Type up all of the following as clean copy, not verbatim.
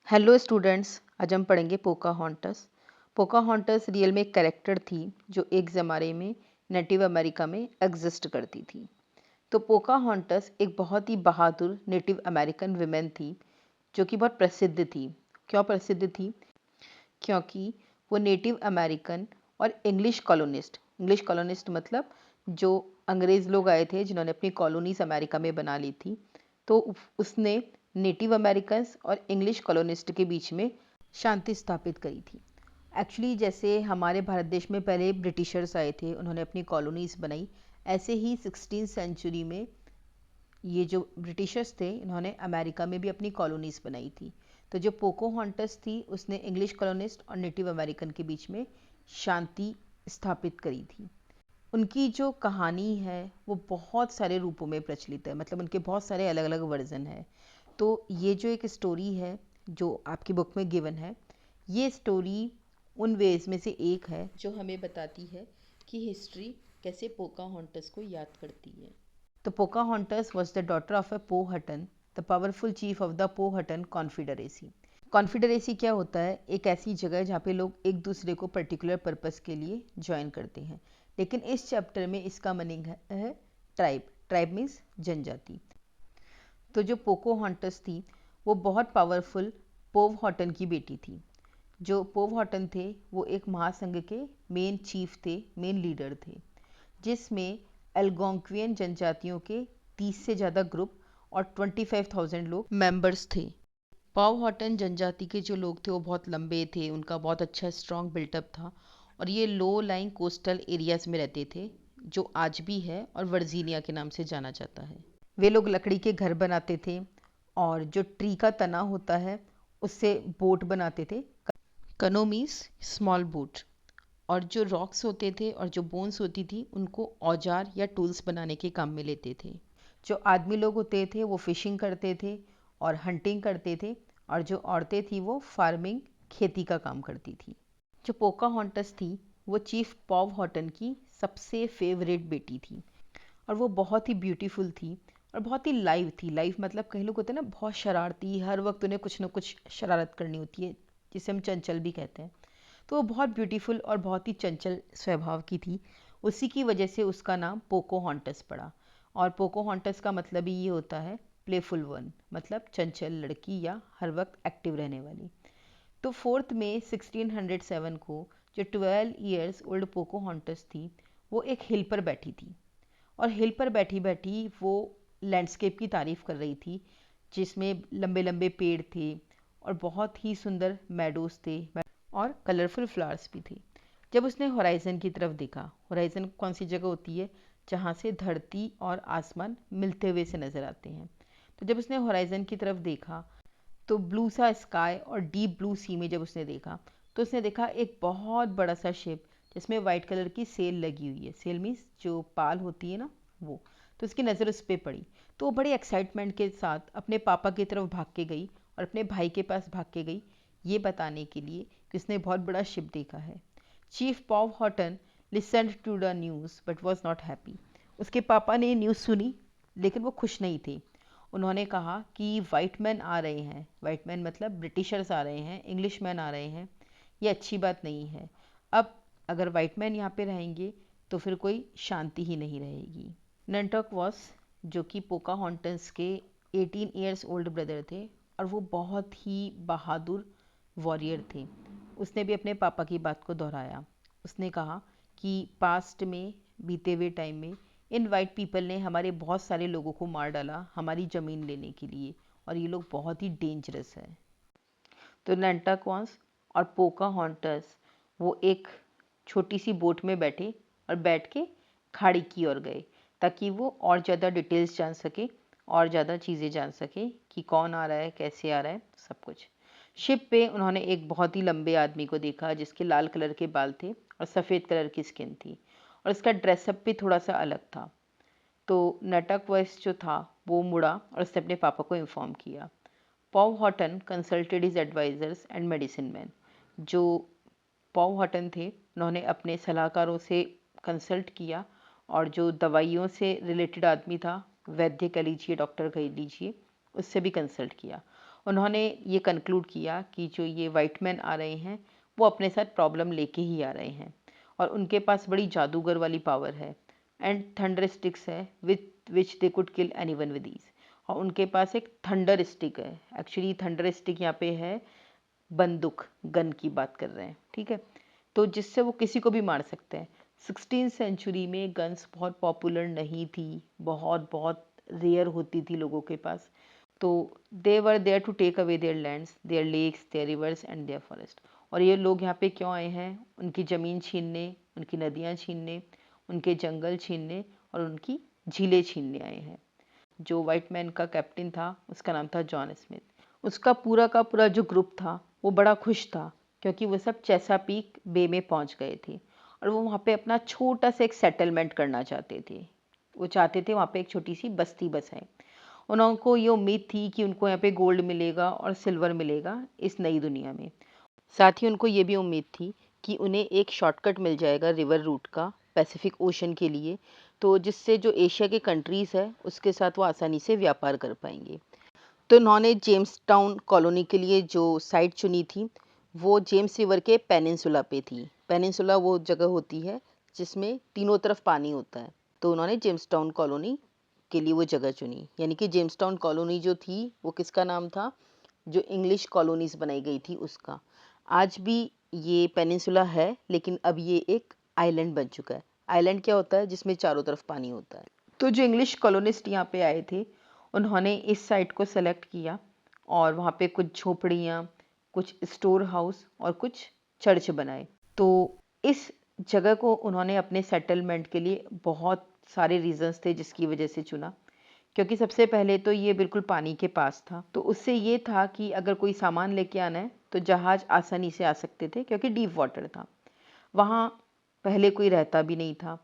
Hello students, आज हम पढ़ेंगे पोकाहॉन्टस। पोकाहॉन्टस रियल में एक कैरेक्टर थी जो एक ज़माने में नेटिव अमेरिका में एग्जिस्ट करती थी। तो पोकाहॉन्टस एक बहुत ही बहादुर नेटिव अमेरिकन विमेन थी जो कि बहुत प्रसिद्ध थी। क्यों प्रसिद्ध थी? क्योंकि वो नेटिव अमेरिकन और इंग्लिश कॉलोनिस्ट मतलब जो अंग्रेज़ लोग आए थे जिन्होंने अपनी कॉलोनीज अमेरिका में बना ली थी। तो उसने नेटिव अमेरिकन्स और इंग्लिश कॉलोनिस्ट के बीच में शांति स्थापित करी थी। एक्चुअली जैसे हमारे भारत देश में पहले ब्रिटिशर्स आए थे, उन्होंने अपनी कॉलोनीज बनाई, ऐसे ही 16th सेंचुरी में ये जो ब्रिटिशर्स थे इन्होंने अमेरिका में भी अपनी कॉलोनीज बनाई थी। तो जो पोकाहॉन्टस थी उसने इंग्लिश कॉलोनिस्ट और नेटिव अमेरिकन के बीच में शांति स्थापित करी थी। उनकी जो कहानी है वो बहुत सारे रूपों में प्रचलित है, मतलब उनके बहुत सारे अलग अलग वर्जन है। तो ये जो एक स्टोरी है जो आपकी बुक में गिवन है, ये स्टोरी उन वेज में से एक है जो हमें बताती है कि हिस्ट्री कैसे पोकाहॉन्टस को याद करती है। तो Pocahontas was the daughter of a Powhatan, the powerful chief of the Powhatan confederacy. Confederacy क्या होता है? एक ऐसी जगह जहाँ पे लोग एक दूसरे को पर्टिकुलर पर्पस के लिए ज्वाइन करते हैं। लेकिन इस चैप्टर में इसका मीनिंग है ट्राइब। ट्राइब मीन्स जनजाति। तो जो पोकाहॉन्टस थी वो बहुत पावरफुल पोवहॉटन की बेटी थी। जो पोवहॉटन थे वो एक महासंघ के मेन चीफ थे, मेन लीडर थे, जिसमें एल्गोंक्वियन जनजातियों के 30 से ज़्यादा ग्रुप और 25,000 लोग मेंबर्स थे। पावहॉटन जनजाति के जो लोग थे वो बहुत लंबे थे, उनका बहुत अच्छा स्ट्रॉन्ग बिल्टअप था और ये लो लाइंग कोस्टल एरियाज में रहते थे जो आज भी है और वर्जीनिया के नाम से जाना जाता है। वे लोग लकड़ी के घर बनाते थे और जो ट्री का तना होता है उससे बोट बनाते थे, कनो मीन्स स्मॉल बोट। और जो रॉक्स होते थे और जो बोन्स होती थी उनको औजार या टूल्स बनाने के काम में लेते थे। जो आदमी लोग होते थे वो फिशिंग करते थे और हंटिंग करते थे, और जो औरतें थी वो फार्मिंग, खेती का काम करती थी। जो पोकाहॉन्टस थी वो चीफ पॉवहॉटन की सबसे फेवरेट बेटी थी और वो बहुत ही ब्यूटीफुल थी और बहुत ही लाइव थी। लाइव मतलब कई लोग होते हैं ना बहुत शरारती, हर वक्त उन्हें कुछ ना कुछ शरारत करनी होती है, जिसे हम चंचल भी कहते हैं। तो वो बहुत ब्यूटीफुल और बहुत ही चंचल स्वभाव की थी। उसी की वजह से उसका नाम पोकाहॉन्टस पड़ा। और पोकाहॉन्टस का मतलब ही ये होता है प्लेफुल वन, मतलब चंचल लड़की या हर वक्त एक्टिव रहने वाली। तो 4 मई 1607 को जो 12 ईयर्स ओल्ड पोकाहॉन्टस थी वो एक हिल पर बैठी थी और हिल पर बैठी बैठी वो लैंडस्केप की तारीफ कर रही थी, जिसमें लंबे लंबे पेड़ थे और बहुत ही सुंदर मेडोज थे और कलरफुल फ्लावर्स भी थे। जब उसने होराइजन की तरफ देखा, होराइजन कौन सी जगह होती है जहाँ से धरती और आसमान मिलते हुए से नज़र आते हैं, तो जब उसने होराइजन की तरफ देखा तो ब्लू सा स्काई और डीप ब्लू सी में जब उसने देखा तो उसने देखा एक बहुत बड़ा सा शिप जिसमें वाइट कलर की सेल लगी हुई है। सेल मीन्स जो पाल होती है ना, वो। तो उसकी नज़र उस पर पड़ी तो वो बड़ी एक्साइटमेंट के साथ अपने पापा की तरफ भाग के गई और अपने भाई के पास भाग के गई, ये बताने के लिए कि उसने बहुत बड़ा शिप देखा है। Chief Powhatan listened to the news but was not happy. उसके पापा ने न्यूज़ सुनी लेकिन वो खुश नहीं थे। उन्होंने कहा कि वाइट मैन आ रहे हैं, वाइट मैन मतलब ब्रिटिशर्स आ रहे हैं, इंग्लिश मैन आ रहे हैं, ये अच्छी बात नहीं है। अब अगर वाइट मैन यहाँ पे रहेंगे तो फिर कोई शांति ही नहीं रहेगी। नंटॉक वॉस, जो कि पोकाहॉन्टस के 18 ईयर्स ओल्ड ब्रदर थे और वो बहुत ही बहादुर वॉरियर थे, उसने भी अपने पापा की बात को दोहराया। उसने कहा कि पास्ट में, बीते हुए टाइम में, इन वाइट पीपल ने हमारे बहुत सारे लोगों को मार डाला हमारी ज़मीन लेने के लिए और ये लोग बहुत ही डेंजरस है। तो नैंटाक्वांस और पोकाहॉन्टस वो एक छोटी सी बोट में बैठे और बैठ के खाड़ी की ओर गए ताकि वो और ज़्यादा डिटेल्स जान सके और ज़्यादा चीज़ें जान सके कि कौन आ रहा है, कैसे आ रहा है, सब कुछ। शिप पे उन्होंने एक बहुत ही लंबे आदमी को देखा जिसके लाल कलर के बाल थे और सफ़ेद कलर की स्किन थी और इसका ड्रेसअप भी थोड़ा सा अलग था। तो नटक वॉइस जो था वो मुड़ा और उसने अपने पापा को इन्फॉर्म किया। Powhatan consulted his advisers and medicine man. जो पॉवहॉटन थे उन्होंने अपने सलाहकारों से कंसल्ट किया और जो दवाइयों से रिलेटेड आदमी था, वैद्य कह लीजिए, डॉक्टर कह लीजिए, उससे भी कंसल्ट किया। उन्होंने ये कंक्लूड किया कि जो ये वाइट मैन आ रहे हैं वो अपने साथ प्रॉब्लम लेके ही आ रहे हैं और उनके पास बड़ी जादूगर वाली पावर है एंड थंडर स्टिक्स है with which they could kill anyone with ease. और उनके पास एक थंडर स्टिक है, एक्चुअली थंडर स्टिक यहाँ पे है बंदूक, गन की बात कर रहे हैं, ठीक है, तो जिससे वो किसी को भी मार सकते हैं। 16th सेंचुरी में गन्स बहुत पॉपुलर नहीं थी, बहुत बहुत रेयर होती थी लोगों के पास। तो they were there to take away their lands, their lakes, their rivers and their forest. और ये लोग यहाँ पे क्यों आए हैं? उनकी ज़मीन छीनने, उनकी नदियाँ छीनने, उनके जंगल छीनने और उनकी झीलें छीनने आए हैं। जो वाइट मैन का कैप्टन था उसका नाम था जॉन स्मिथ। उसका पूरा का पूरा जो ग्रुप था वो बड़ा खुश था क्योंकि वो सब चेसापीक बे में पहुंच गए थे और वो वहाँ पे अपना छोटा सा एक सेटलमेंट करना चाहते थे। वो चाहते थे वहाँ पे एक छोटी सी बस्ती बसाए। उनको ये उम्मीद थी कि उनको यहाँ पे गोल्ड मिलेगा और सिल्वर मिलेगा इस नई दुनिया में। साथ ही उनको ये भी उम्मीद थी कि उन्हें एक शॉर्टकट मिल जाएगा रिवर रूट का पैसिफिक ओशन के लिए, तो जिससे जो एशिया के कंट्रीज़ है उसके साथ वो आसानी से व्यापार कर पाएंगे। तो उन्होंने जेम्स टाउन कॉलोनी के लिए जो साइट चुनी थी वो जेम्स रिवर के पेनिनसुला पे थी। पेनिनसुला वो जगह होती है जिसमें तीनों तरफ पानी होता है, तो उन्होंने जेम्स टाउन कॉलोनी के लिए वो जगह चुनी। यानी कि जेम्स टाउन कॉलोनी जो थी वो किसका नाम था? जो इंग्लिश कॉलोनीज बनाई गई थी उसका। आज भी ये पेनिनसुला है लेकिन अब ये एक आइलैंड बन चुका है। आइलैंड क्या होता है? जिसमें चारों तरफ पानी होता है। तो जो इंग्लिश कॉलोनिस्ट यहाँ पे आए थे उन्होंने इस साइट को सेलेक्ट किया और वहाँ पे कुछ झोपड़ियाँ, कुछ स्टोर हाउस और कुछ चर्च बनाए। तो इस जगह को उन्होंने अपने सेटलमेंट के लिए बहुत सारे रीजंस थे जिसकी वजह से चुना। क्योंकि सबसे पहले तो ये बिल्कुल पानी के पास था, तो उससे ये था कि अगर कोई सामान लेके आना है तो जहाज आसानी से आ सकते थे क्योंकि डीप वाटर था। वहाँ पहले कोई रहता भी नहीं था,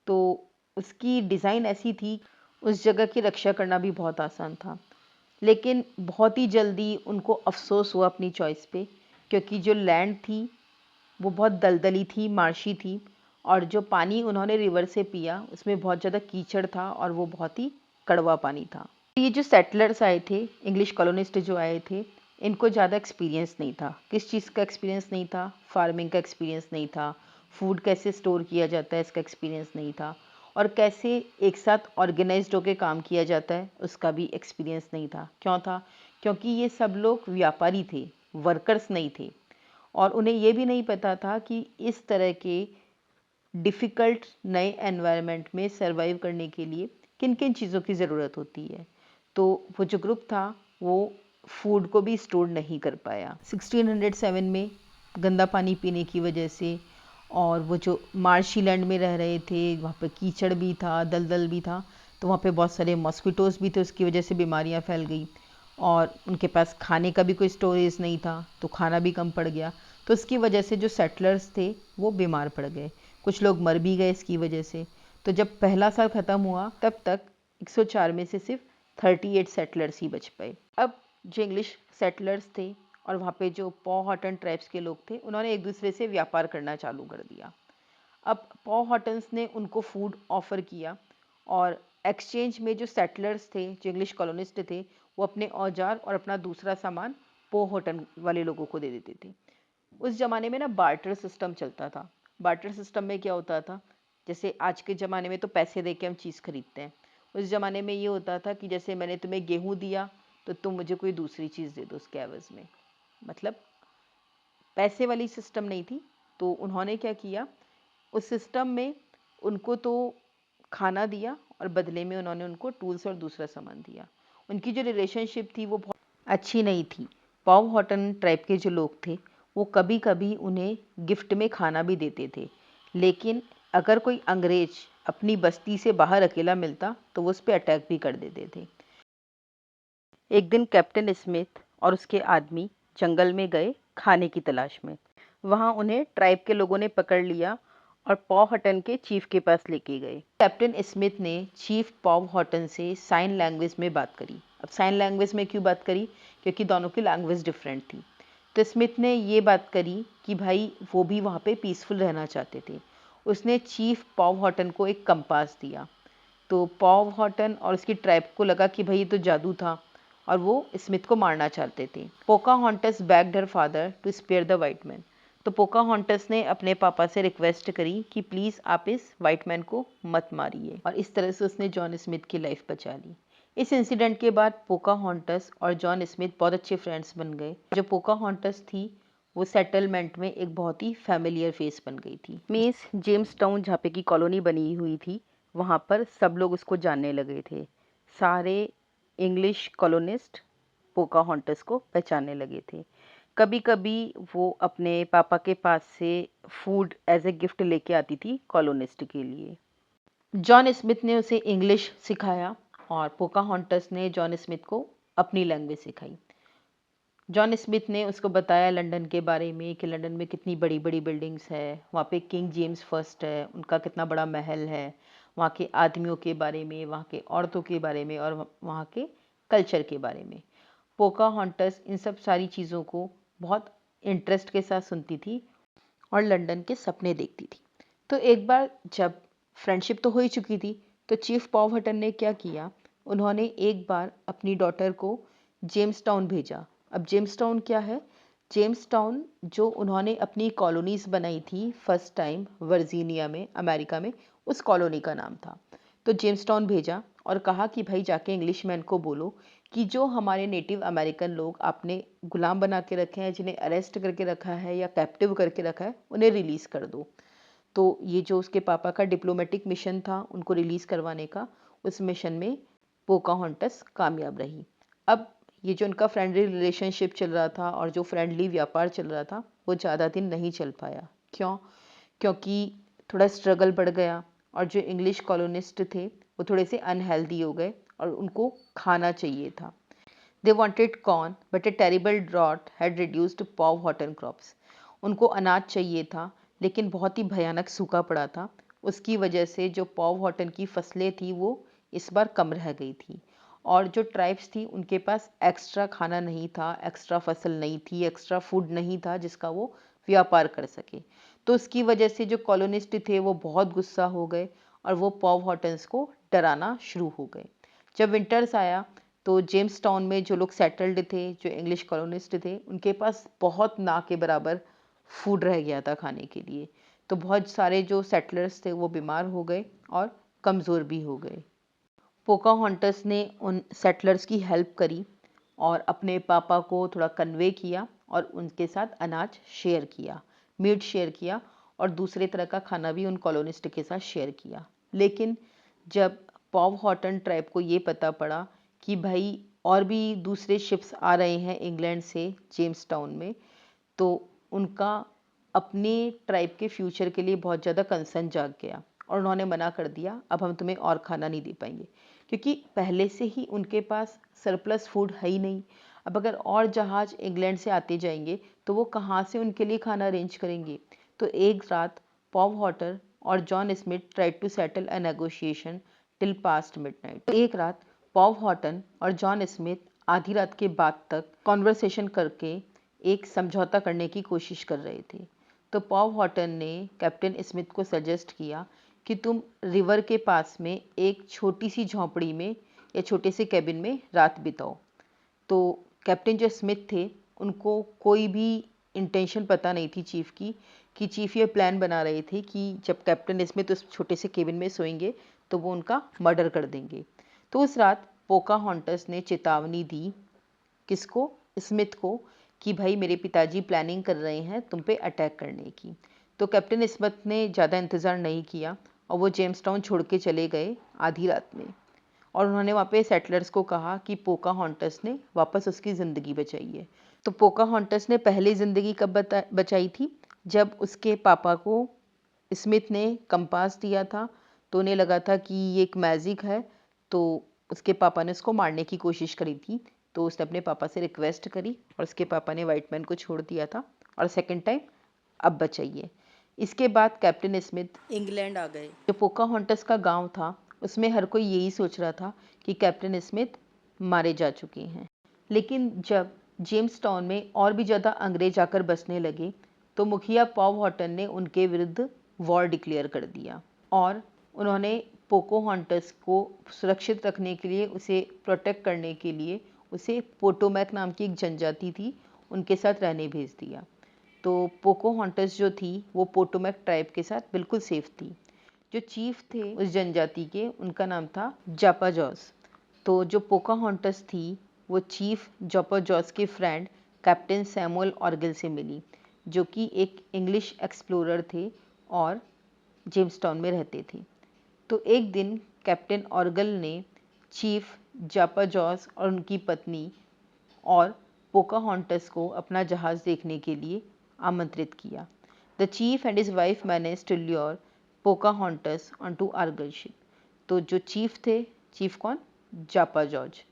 तो उसकी डिज़ाइन ऐसी थी, उस जगह की रक्षा करना भी बहुत आसान था। लेकिन बहुत ही जल्दी उनको अफ़सोस हुआ अपनी चॉइस पे, क्योंकि जो लैंड थी वो बहुत दलदली थी, मार्शी थी और जो पानी उन्होंने रिवर से पिया उसमें बहुत ज़्यादा कीचड़ था और वो बहुत ही कड़वा पानी था। ये जो सेटलर्स आए थे, इंग्लिश कॉलोनिस्ट जो आए थे, इनको ज़्यादा एक्सपीरियंस नहीं था। किस चीज़ का एक्सपीरियंस नहीं था? फार्मिंग का एक्सपीरियंस नहीं था, फूड कैसे स्टोर किया जाता है इसका एक्सपीरियंस नहीं था और कैसे एक साथ ऑर्गेनाइज्ड होकर काम किया जाता है उसका भी एक्सपीरियंस नहीं था। क्यों था? क्योंकि ये सब लोग व्यापारी थे, वर्कर्स नहीं थे और उन्हें ये भी नहीं पता था कि इस तरह के डिफ़िकल्ट नए एनवायरनमेंट में सर्वाइव करने के लिए किन किन चीज़ों की ज़रूरत होती है। तो वो जो ग्रुप था वो फूड को भी स्टोर नहीं कर पाया। 1607 में गंदा पानी पीने की वजह से और वो जो मार्शी लैंड में रह रहे थे वहाँ पे कीचड़ भी था, दलदल भी था, तो वहाँ पे बहुत सारे मॉस्किटोज़ भी थे, उसकी वजह से बीमारियाँ फैल गई और उनके पास खाने का भी कोई स्टोरेज नहीं था तो खाना भी कम पड़ गया। तो इसकी वजह से जो सेटलर्स थे वो बीमार पड़ गए, कुछ लोग मर भी गए इसकी वजह से। तो जब पहला साल ख़त्म हुआ तब तक 104 में से सिर्फ 38 सेटलर्स ही बच पाए। अब जो इंग्लिश सेटलर्स थे और वहाँ पे जो पॉहॉटन ट्राइब्स के लोग थे उन्होंने एक दूसरे से व्यापार करना चालू कर दिया। अब पॉहॉटन्स ने उनको फूड ऑफ़र किया और एक्सचेंज में जो सेटलर्स थे, जो इंग्लिश कॉलोनिस्ट थे, वो अपने औजार और अपना दूसरा सामान पॉहॉटन वाले लोगों को दे देते थे। उस ज़माने में ना बार्टर सिस्टम चलता था। बार्टर सिस्टम में क्या होता था, जैसे आज के ज़माने में तो पैसे दे के हम चीज़ खरीदते हैं, उस ज़माने में ये होता था कि जैसे मैंने तुम्हें गेहूँ दिया तो तुम मुझे कोई दूसरी चीज़ दे दो उसके एवज़ में। मतलब पैसे वाली सिस्टम नहीं थी। तो उन्होंने क्या किया, उस सिस्टम में उनको तो खाना दिया और बदले में उन्होंने उनको टूल्स और दूसरा सामान दिया। उनकी जो रिलेशनशिप थी वो बहुत अच्छी नहीं थी। पॉवहॉटन ट्राइब के जो लोग थे वो कभी कभी उन्हें गिफ्ट में खाना भी देते थे, लेकिन अगर कोई अंग्रेज अपनी बस्ती से बाहर अकेला मिलता तो वो उस पर अटैक भी कर देते थे। एक दिन कैप्टन स्मिथ और उसके आदमी जंगल में गए खाने की तलाश में। वहां उन्हें ट्राइब के लोगों ने पकड़ लिया और पॉवहॉटन के चीफ के पास लेके गए। कैप्टन स्मिथ ने चीफ पॉवहॉटन से साइन लैंग्वेज में बात करी। अब साइन लैंग्वेज में क्यों बात करी? क्योंकि दोनों की लैंग्वेज डिफरेंट थी। तो स्मिथ ने ये बात करी कि भाई वो भी वहाँ पे पीसफुल रहना चाहते थे। उसने चीफ पॉवहॉटन को एक कंपास दिया। तो पॉवहॉटन और उसकी ट्राइब को लगा कि भाई ये तो जादू था और वो स्मिथ को मारना चाहते थे। Pocahontas begged her father to spare the white man. तो पोकाहॉन्टस ने अपने पापा से रिक्वेस्ट करी कि प्लीज़ आप इस वाइट मैन को मत मारिए, और इस तरह से उसने जॉन स्मिथ की लाइफ बचा ली। इस इंसिडेंट के बाद पोकाहॉन्टस और जॉन स्मिथ बहुत अच्छे फ्रेंड्स बन गए। जो पोकाहॉन्टस थी वो सेटलमेंट में एक बहुत ही फैमिलियर फेस बन गई थी। मीन्स जेम्स टाउन जहाँ पे की कॉलोनी बनी हुई थी वहाँ पर सब लोग उसको जानने लगे थे। सारे इंग्लिश कॉलोनिस्ट पोकाहॉन्टस को पहचानने लगे थे। कभी कभी वो अपने पापा के पास से फूड एज ए गिफ्ट लेके आती थी कॉलोनिस्ट के लिए। जॉन स्मिथ ने उसे इंग्लिश सिखाया और पोकाहॉन्टस ने जॉन स्मिथ को अपनी लैंग्वेज सिखाई। जॉन स्मिथ ने उसको बताया लंदन के बारे में कि लंदन में कितनी बड़ी बड़ी बिल्डिंग्स है, वहाँ पे किंग जेम्स फर्स्ट है, उनका कितना बड़ा महल है, वहाँ के आदमियों के बारे में, वहाँ के औरतों के बारे में और वहाँ के कल्चर के बारे में। पोकाहॉन्टस इन सब सारी चीज़ों को बहुत इंटरेस्ट के साथ सुनती थी और लंदन के सपने देखती थी। तो एक बार जब फ्रेंडशिप तो हो ही चुकी थी, तो चीफ पॉवहटन ने क्या किया, उन्होंने एक बार अपनी डॉटर को जेम्स टाउन भेजा। अब जेम्स टाउन क्या है? जेम्स टाउन जो उन्होंने अपनी कॉलोनीज बनाई थी फर्स्ट टाइम वर्जीनिया में, अमेरिका में, उस कॉलोनी का नाम था। तो जेम्स टाउन भेजा और कहा कि भाई जाके इंग्लिशमैन को बोलो कि जो हमारे नेटिव अमेरिकन लोग आपने गुलाम बना के रखे हैं, जिन्हें अरेस्ट करके रखा है या कैप्टिव करके रखा है, उन्हें रिलीज़ कर दो। तो ये जो उसके पापा का डिप्लोमेटिक मिशन था उनको रिलीज़ करवाने का, उस मिशन में पोकाहॉन्टस कामयाब रही। अब ये जो उनका फ्रेंडली रिलेशनशिप चल रहा था और जो फ्रेंडली व्यापार चल रहा था वो ज़्यादा दिन नहीं चल पाया। क्यों? क्योंकि थोड़ा स्ट्रगल बढ़ गया और जो इंग्लिश कॉलोनिस्ट थे वो थोड़े से अनहेल्दी हो गए और उनको खाना चाहिए था। They wanted corn but a terrible drought had reduced Powhatan crops. उनको अनाज चाहिए था लेकिन बहुत ही भयानक सूखा पड़ा था। उसकी वजह से जो पॉवहॉटन की फसलें थी वो इस बार कम रह गई थी और जो ट्राइब्स थी उनके पास एक्स्ट्रा खाना नहीं था, एक्स्ट्रा फसल नहीं थी, एक्स्ट्रा फूड नहीं था जिसका वो व्यापार कर सके। तो उसकी वजह से जो कॉलोनिस्ट थे वो बहुत गुस्सा हो गए और वो पॉवहॉटन्स को डराना शुरू हो गए। जब विंटर्स आया तो जेम्स टाउन में जो लोग सेटल्ड थे, जो इंग्लिश कॉलोनिस्ट थे, उनके पास बहुत ना के बराबर फूड रह गया था खाने के लिए। तो बहुत सारे जो सेटलर्स थे वो बीमार हो गए और कमज़ोर भी हो गए। पोकाहॉन्टस ने उन सेटलर्स की हेल्प करी और अपने पापा को थोड़ा कन्वे किया और उनके साथ अनाज शेयर किया, मीट शेयर किया और दूसरे तरह का खाना भी उन कॉलोनिस्ट के साथ शेयर किया। लेकिन जब पॉवहॉटन ट्राइब को ये पता पड़ा कि भाई और भी दूसरे शिप्स आ रहे हैं इंग्लैंड से जेम्स टाउन में, तो उनका अपने ट्राइब के फ्यूचर के लिए बहुत ज़्यादा कंसर्न जाग गया और उन्होंने मना कर दिया, अब हम तुम्हें और खाना नहीं दे पाएंगे, क्योंकि पहले से ही उनके पास सरप्लस फूड है ही नहीं। अब अगर और जहाज़ इंग्लैंड से आते जाएंगे तो वो कहाँ से उनके लिए खाना अरेंज करेंगे। तो एक रात पॉवहॉटन और John Smith tried to settle a negotiation till past midnight. तो एक रात पॉवहॉटन और जॉन स्मिथ आधी रात के बाद तक कॉन्वर्सेशन करके एक समझौता करने की कोशिश कर रहे थे। तो पॉवहॉटन ने कैप्टन स्मिथ को सजेस्ट किया कि तुम रिवर के पास में एक छोटी सी झोंपड़ी में या छोटे से कैबिन में रात बिताओ। तो कैप्टन जो स्मिथ थे उनको कोई भी इंटेंशन पता नहीं थी चीफ की, कि चीफ ये प्लान बना रहे थे कि जब कैप्टन स्मिथ उस छोटे से केबिन में सोएंगे तो वो उनका मर्डर कर देंगे। तो उस रात पोकाहॉन्टस ने चेतावनी दी, किसको? स्मिथ को, कि भाई मेरे पिताजी प्लानिंग कर रहे हैं तुम पे अटैक करने की। तो कैप्टन स्मिथ ने ज़्यादा इंतज़ार नहीं किया और वो जेम्स टाउन छोड़ के चले गए आधी रात में। और उन्होंने वहाँ पे सेटलर्स को कहा कि पोकाहॉन्टस ने वापस उसकी ज़िंदगी बचाई है। तो पोकाहॉन्टस ने पहली ज़िंदगी कब बचाई थी? जब उसके पापा को स्मिथ ने कंपास दिया था, तो उन्हें लगा था कि ये एक मैजिक है, तो उसके पापा ने उसको मारने की कोशिश करी थी। तो उसने अपने पापा से रिक्वेस्ट करी और उसके पापा ने वाइट मैन को छोड़ दिया था और सेकंड टाइम अब बचाइए। इसके बाद कैप्टन स्मिथ इंग्लैंड आ गए। जो पोकाहॉन्टस का गांव था उसमें हर कोई यही सोच रहा था कि कैप्टन स्मिथ मारे जा चुके हैं। लेकिन जब जेम्स टाउन में और भी ज़्यादा अंग्रेज आकर बसने लगे तो मुखिया पॉवहॉटन ने उनके विरुद्ध वॉर डिक्लेयर कर दिया और उन्होंने पोकाहॉन्टस को सुरक्षित रखने के लिए, उसे प्रोटेक्ट करने के लिए उसे पोटोमैक नाम की एक जनजाति थी उनके साथ रहने भेज दिया। तो पोकोहॉन्टस जो थी वो पोटोमैक ट्राइब के साथ बिल्कुल सेफ थी। जो चीफ थे उस जनजाति के उनका नाम था जापाजॉस। तो जो पोकाहॉन्टस थी वो चीफ जापाजॉस के फ्रेंड कैप्टन सैमुअल ऑर्गल से मिली, जो कि एक इंग्लिश एक्सप्लोरर थे और जेम्सटाउन में रहते थे। तो एक दिन कैप्टन ऑर्गल ने चीफ जापाजॉस और उनकी पत्नी और पोकाहॉन्टस को अपना जहाज देखने के लिए आमंत्रित किया। The chief and his wife managed to lure Pocahontas onto Argall ship. तो जो चीफ थे, चीफ कौन? Japazaws.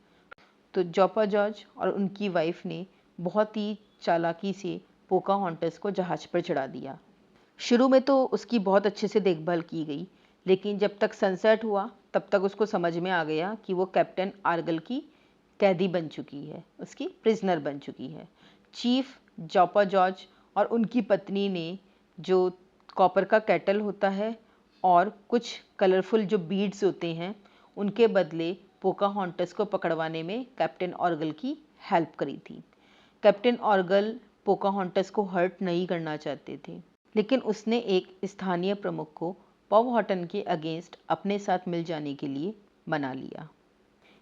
तो जापा जॉर्ज और उनकी वाइफ ने बहुत ही चालाकी से पोकाहॉन्टस को जहाज पर चढ़ा दिया। शुरू में तो उसकी बहुत अच्छे से देखभाल की गई, लेकिन जब तक सनसेट हुआ तब तक उसको समझ में आ गया कि वो कैप्टन आर्गल की कैदी बन चुकी है, उसकी प्रिजनर बन चुकी है। चीफ जापा जॉर्ज और उनकी पत्नी ने जो कॉपर का केटल होता है और कुछ कलरफुल जो बीड्स होते हैं उनके बदले पोकाहॉन्टस को पकड़वाने में कैप्टन ऑर्गल की हेल्प करी थी। कैप्टन ऑर्गल पोकाहॉन्टस को हर्ट नहीं करना चाहते थे, लेकिन उसने एक स्थानीय प्रमुख को पॉवहॉटन के अगेंस्ट अपने साथ मिल जाने के लिए मना लिया।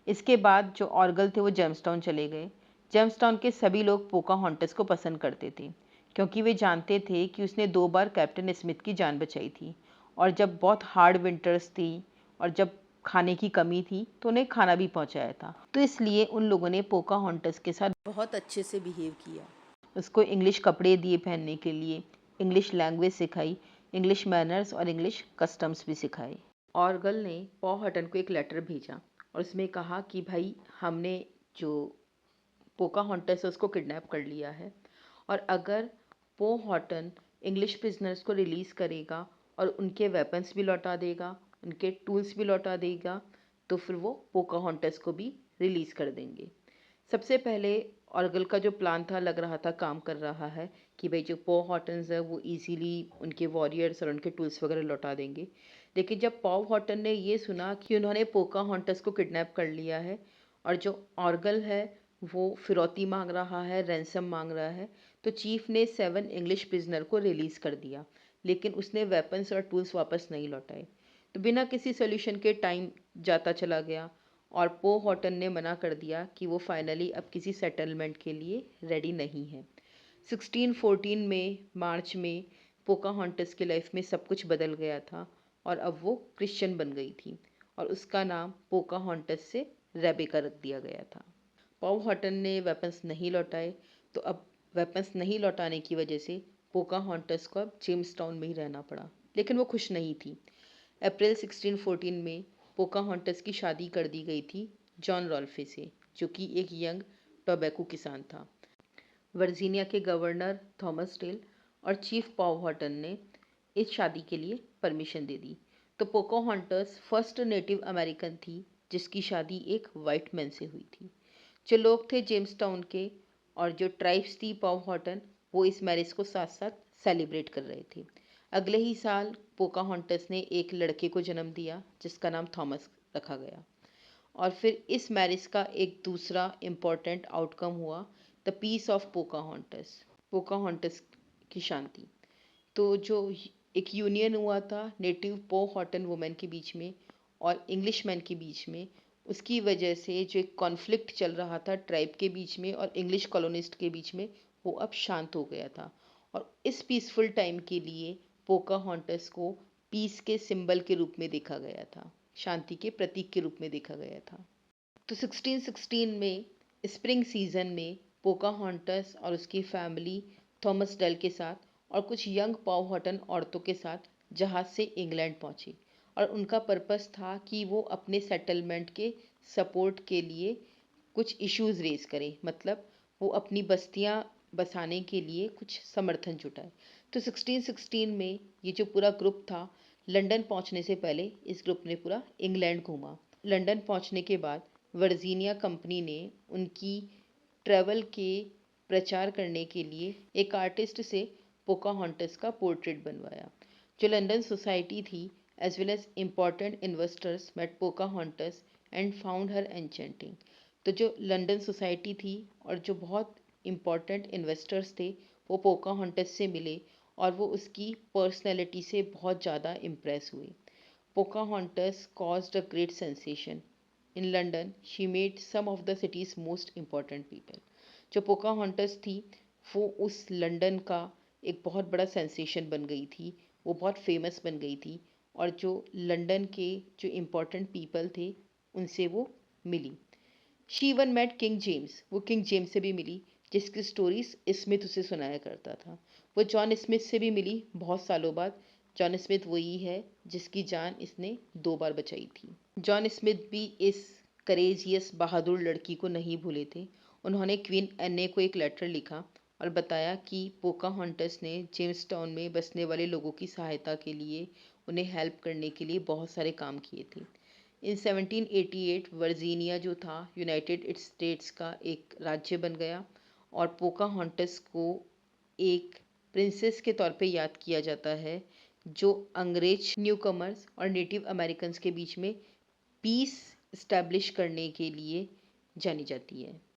इसके बाद जो ऑर्गल थे वो जेम्सटाउन चले गए। जेम्सटाउन के सभी लोग पोकाहॉन्टस को पसंद करते थे, क्योंकि वे जानते थे कि उसने 2 बार कैप्टन स्मिथ की जान बचाई थी, और जब बहुत हार्ड विंटर्स थी और जब खाने की कमी थी तो उन्हें खाना भी पहुंचाया था। तो इसलिए उन लोगों ने पोकाहॉन्टस के साथ बहुत अच्छे से बिहेव किया। उसको इंग्लिश कपड़े दिए पहनने के लिए, इंग्लिश लैंग्वेज सिखाई, इंग्लिश मैनर्स और इंग्लिश कस्टम्स भी सिखाए। ऑर्गल ने पॉवहॉटन को एक लेटर भेजा और उसमें कहा कि भाई, हमने जो पोकाहॉन्टस है उसको किडनैप कर लिया है, और अगर पॉवहॉटन इंग्लिश प्रिजनर्स को रिलीज़ करेगा और उनके वेपन्स भी लौटा देगा, उनके टूल्स भी लौटा देगा, तो फिर वो पोकाहॉन्टस को भी रिलीज़ कर देंगे। सबसे पहले ऑर्गल का जो प्लान था लग रहा था काम कर रहा है कि भाई जो पॉवहॉटन्स है वो इजीली उनके वॉरियर्स और उनके टूल्स वगैरह लौटा देंगे। लेकिन जब पॉवहॉटन ने ये सुना कि उन्होंने पोकाहॉन्टस को किडनैप कर लिया है और जो ऑर्गल है वो फिरौती मांग रहा है, रैंसम मांग रहा है, तो चीफ ने 7 इंग्लिश प्रिजनर को रिलीज़ कर दिया, लेकिन उसने वेपन्स और टूल्स वापस नहीं लौटाए। तो बिना किसी सोल्यूशन के टाइम जाता चला गया और पॉवहॉटन ने मना कर दिया कि वो फाइनली अब किसी सेटलमेंट के लिए रेडी नहीं है। 1614 में मार्च में पोकाहॉन्टस की लाइफ में सब कुछ बदल गया था और अब वो क्रिश्चियन बन गई थी और उसका नाम पोकाहॉन्टस से रेबेका रख दिया गया था। पॉवहॉटन ने वेपन्स नहीं लौटाए, तो अब वेपन्स नहीं लौटाने की वजह से पोकाहॉन्टस को अब जेम्सटाउन में ही रहना पड़ा, लेकिन वो खुश नहीं थी। अप्रैल 1614 में पोकाहॉन्टस की शादी कर दी गई थी जॉन रॉल्फे से, जो कि एक यंग टोबैको किसान था। वर्जीनिया के गवर्नर थॉमस डेल और चीफ पॉवहॉटन ने इस शादी के लिए परमिशन दे दी। तो पोकाहॉन्टस फर्स्ट नेटिव अमेरिकन थी जिसकी शादी एक वाइट मैन से हुई थी। जो लोग थे जेम्सटाउन के और जो ट्राइब्स थी पॉवहॉटन, वो इस मैरिज को साथ साथ सेलिब्रेट कर रहे थे। अगले ही साल पोकाहॉन्टस ने एक लड़के को जन्म दिया जिसका नाम थॉमस रखा गया। और फिर इस मैरिज का एक दूसरा इम्पॉर्टेंट आउटकम हुआ द पीस ऑफ पोकाहॉन्टस, पोकाहॉन्टस की शांति। तो जो एक यूनियन हुआ था नेटिव पॉवहॉटन वुमेन के बीच में और इंग्लिश मैन के बीच में, उसकी वजह से जो एक कॉन्फ्लिक्ट चल रहा था ट्राइब के बीच में और इंग्लिश कॉलोनिस्ट के बीच में, वो अब शांत हो गया था। और इस पीसफुल टाइम के लिए पोकाहॉन्टस को पीस के सिंबल के रूप में देखा गया था, शांति के प्रतीक के रूप में देखा गया था। तो 1616 में स्प्रिंग सीजन में पोकाहॉन्टस और उसकी फैमिली थॉमस डेल के साथ और कुछ यंग पॉवहॉटन औरतों के साथ जहाज से इंग्लैंड पहुंची, और उनका पर्पस था कि वो अपने सेटलमेंट के सपोर्ट के लिए कुछ इश्यूज रेज करें, मतलब वो अपनी बस्तियां बसाने के लिए कुछ समर्थन जुटाए। तो 1616 में ये जो पूरा ग्रुप था, लंदन पहुंचने से पहले इस ग्रुप ने पूरा इंग्लैंड घूमा। लंदन पहुंचने के बाद वर्जीनिया कंपनी ने उनकी ट्रैवल के प्रचार करने के लिए एक आर्टिस्ट से पोकाहॉन्टस का पोर्ट्रेट बनवाया। जो लंदन सोसाइटी थी as well as important investors met Pocahontas and found her enchanting. तो जो लंदन सोसाइटी थी और जो बहुत इम्पोर्टेंट इन्वेस्टर्स थे वो पोकाहोंटस से मिले और वो उसकी पर्सनैलिटी से बहुत ज़्यादा इम्प्रेस हुए। Pocahontas caused a great sensation. In London, she made some of the city's most important people. जो पोकाहोंटस थी वो उस लंदन का एक बहुत बड़ा सेंसेशन बन गई थी, वो बहुत फेमस बन गई थी और जो लंदन के जो इम्पोर्टेंट पीपल थे उनसे वो मिली। She even met King James, वो किंग जेम्स से भी मिली जिसकी स्टोरीज स्मिथ उसे सुनाया करता था। वो जॉन स्मिथ से भी मिली बहुत सालों बाद। जॉन स्मिथ वही है जिसकी जान इसने 2 बार बचाई थी। जॉन स्मिथ भी इस करेजियस बहादुर लड़की को नहीं भूले थे। उन्होंने क्वीन एने को एक लेटर लिखा और बताया कि पोकाहोंटस ने जेम्स टाउन में बसने वाले लोगों की सहायता के लिए उन्हें हेल्प करने के लिए बहुत सारे काम किए थे। इन 1788 वर्जीनिया जो था यूनाइटेड स्टेट्स का एक राज्य बन गया और पोकाहोंटस को एक प्रिंसेस के तौर पे याद किया जाता है जो अंग्रेज न्यूकमर्स और नेटिव अमेरिकन्स के बीच में पीस इस्टेब्लिश करने के लिए जानी जाती है।